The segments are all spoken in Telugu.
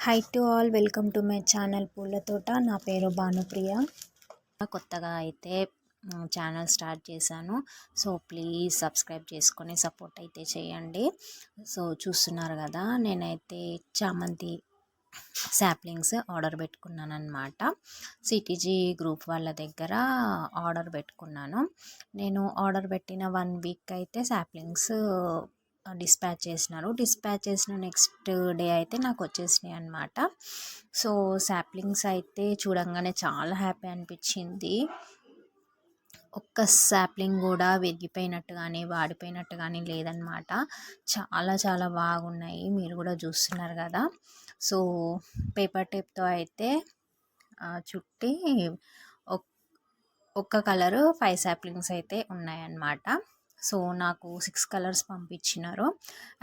High to all, welcome to my channel పూల తోట. నా పేరు భానుప్రియ. కొత్తగా అయితే ఛానల్ స్టార్ట్ చేశాను. సో ప్లీజ్ సబ్స్క్రైబ్ చేసుకొని సపోర్ట్ అయితే చేయండి. సో చూస్తున్నారు కదా, నేనైతే చామంతి శాప్లింగ్స్ ఆర్డర్ పెట్టుకున్నాను అనమాట. సిటీజీ గ్రూప్ వాళ్ళ దగ్గర ఆర్డర్ పెట్టుకున్నాను. నేను ఆర్డర్ పెట్టిన 1 వీక్ అయితే శాప్లింగ్స్ డిస్పాచ్ చేసినారు. డిస్పాచ్ చేసిన నెక్స్ట్ డే అయితే నాకు వచ్చేసినాయి అనమాట. సో శాప్లింగ్స్ అయితే చూడంగానే చాలా హ్యాపీ అనిపించింది. ఒక్క శాప్లింగ్ కూడా విరిగిపోయినట్టు కానీ వాడిపోయినట్టు కానీ లేదనమాట. చాలా చాలా బాగున్నాయి, మీరు కూడా చూస్తున్నారు కదా. సో పేపర్ టేప్తో అయితే చుట్టి ఒక్క కలరు 5 శాప్లింగ్స్ అయితే ఉన్నాయన్నమాట. సో నాకు 6 కలర్స్ పంపించినారు.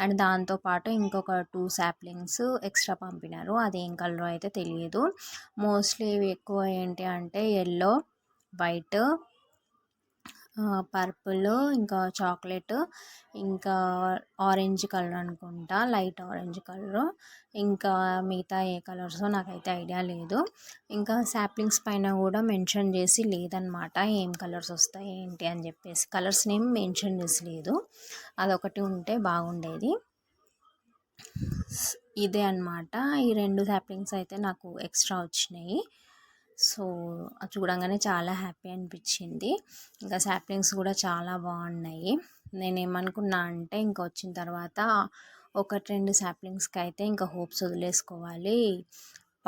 అండ్ దాంతోపాటు ఇంకొక 2 శాప్లింగ్స్ ఎక్స్ట్రా పంపినారు. అదేం కలర్ అయితే తెలియదు. మోస్ట్లీ ఎక్కువ ఏంటి అంటే ఎల్లో, వైట్, పర్పుల్, ఇంకా చాక్లెట్, ఇంకా ఆరెంజ్ కలర్ అనుకుంటా, లైట్ ఆరెంజ్ కలర్, ఇంకా మిగతా ఏ కలర్సో నాకైతే ఐడియా లేదు. ఇంకా శాప్లింగ్స్ పైన కూడా మెన్షన్ చేసి లేదనమాట, ఏం కలర్స్ వస్తాయి ఏంటి అని చెప్పేసి. కలర్స్ నేమ్ మెన్షన్ చేసి లేదు. అదొకటి ఉంటే బాగుండేది. ఇదే అనమాట, ఈ 2 శాప్లింగ్స్ అయితే నాకు ఎక్స్ట్రా వచ్చినాయి. సో అది చూడంగానే చాలా హ్యాపీ అనిపించింది. ఇంకా శాప్లింగ్స్ కూడా చాలా బాగున్నాయి. నేనేమనుకున్నా అంటే ఇంకా వచ్చిన తర్వాత 1-2 శాప్లింగ్స్కి అయితే ఇంకా హోప్స్ వదిలేసుకోవాలి,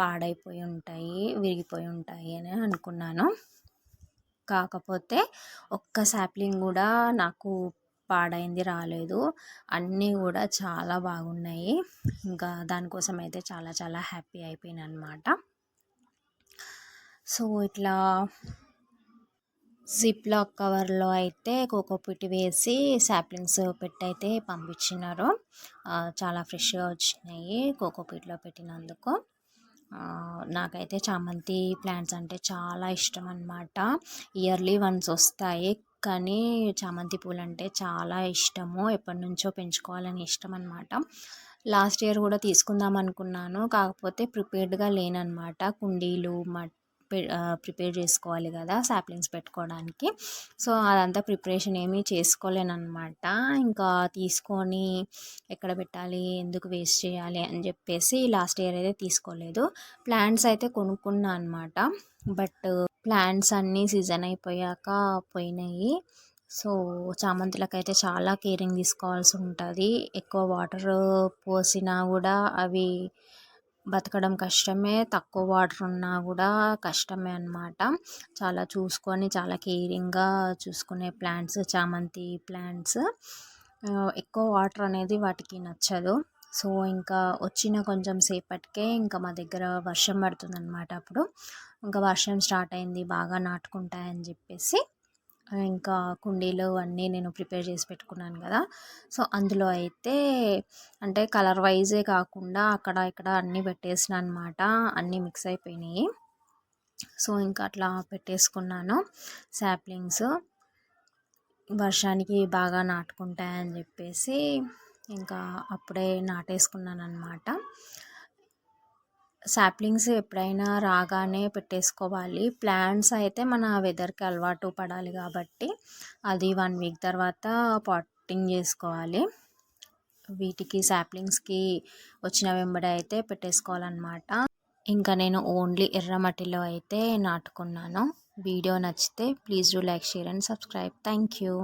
పాడైపోయి ఉంటాయి, విరిగిపోయి ఉంటాయి అని అనుకున్నాను. కాకపోతే ఒక్క శాప్లింగ్ కూడా నాకు పాడైంది రాలేదు. అన్నీ కూడా చాలా బాగున్నాయి. ఇంకా దానికోసం అయితే చాలా చాలా హ్యాపీ అయిపోయాను అనమాట. సో ఇట్లా జిప్ లాక్ కవర్లో అయితే కోకోపీట్ వేసి శాప్లింగ్స్ పెట్టి అయితే పంపించినారు. చాలా ఫ్రెష్గా వచ్చినాయి కోకోపీట్లో పెట్టినందుకు. నాకైతే చామంతి ప్లాంట్స్ అంటే చాలా ఇష్టం అన్నమాట. ఇయర్లీ వన్స్ వస్తాయి, కానీ చామంతి పూలు అంటే చాలా ఇష్టము. ఎప్పటి నుంచో పెంచుకోవాలని ఇష్టం అన్నమాట. లాస్ట్ ఇయర్ కూడా తీసుకుందాం అనుకున్నాను, కాకపోతే ప్రిపేర్డ్గా లేనన్నమాట. కుండీలు ప్రిపేర్ చేసుకోవాలి కదా శాప్లింగ్స్ పెట్టుకోవడానికి. సో అదంతా ప్రిపరేషన్ ఏమీ చేసుకోలేనమాట. ఇంకా తీసుకొని ఎక్కడ పెట్టాలి, ఎందుకు వేస్ట్ చేయాలి అని చెప్పేసి లాస్ట్ ఇయర్ అయితే తీసుకోలేదు. ప్లాంట్స్ అయితే కొనుక్కున్నా అనమాట, బట్ ప్లాంట్స్ అన్నీ సీజన్ అయిపోయాక పోయినాయి. సో చామంతులకు అయితే చాలా కేరింగ్ తీసుకోవాల్సి ఉంటుంది. ఎక్కువ వాటర్ పోసినా కూడా అవి బతకడం కష్టమే, తక్కువ వాటర్ ఉన్నా కూడా కష్టమే అన్నమాట. చాలా చూసుకొని చాలా కేరింగ్గా చూసుకునే ప్లాంట్స్ చామంతి ప్లాంట్స్. ఎక్కువ వాటర్ అనేది వాటికి నచ్చదు. సో ఇంకా వచ్చిన కొంచెం సేపటికే ఇంకా మా దగ్గర వర్షం పడుతుంది అనమాట. అప్పుడు ఇంకా వర్షం స్టార్ట్ అయింది, బాగా నాటుకుంటాయని చెప్పేసి ఇంకా కుండీలు అన్నీ నేను ప్రిపేర్ చేసి పెట్టుకున్నాను కదా. సో అందులో అయితే అంటే కలర్ వైజే కాకుండా అక్కడ ఇక్కడ అన్నీ పెట్టేసిన అనమాట, అన్నీ మిక్స్ అయిపోయినాయి. సో ఇంకా అట్లా పెట్టేసుకున్నాను శాప్లింగ్స్. వర్షానికి బాగా నాటుకుంటాయని చెప్పేసి ఇంకా అప్పుడే నాటేసుకున్నాను అనమాట. శాప్లింగ్స్ ఎప్పుడైనా రాగానే పెట్టేసుకోవాలి. ప్లాంట్స్ అయితే మన వెదర్కి అలవాటు పడాలి కాబట్టి అది 1 వీక్ తర్వాత పాటింగ్ చేసుకోవాలి. వీటికి శాప్లింగ్స్కి వచ్చిన వెంబడి అయితే పెట్టేసుకోవాలన్నమాట. ఇంకా నేను ఓన్లీ ఎర్రమట్టిలో అయితే నాటుకున్నాను. వీడియో నచ్చితే please do like, share and subscribe. Thank you.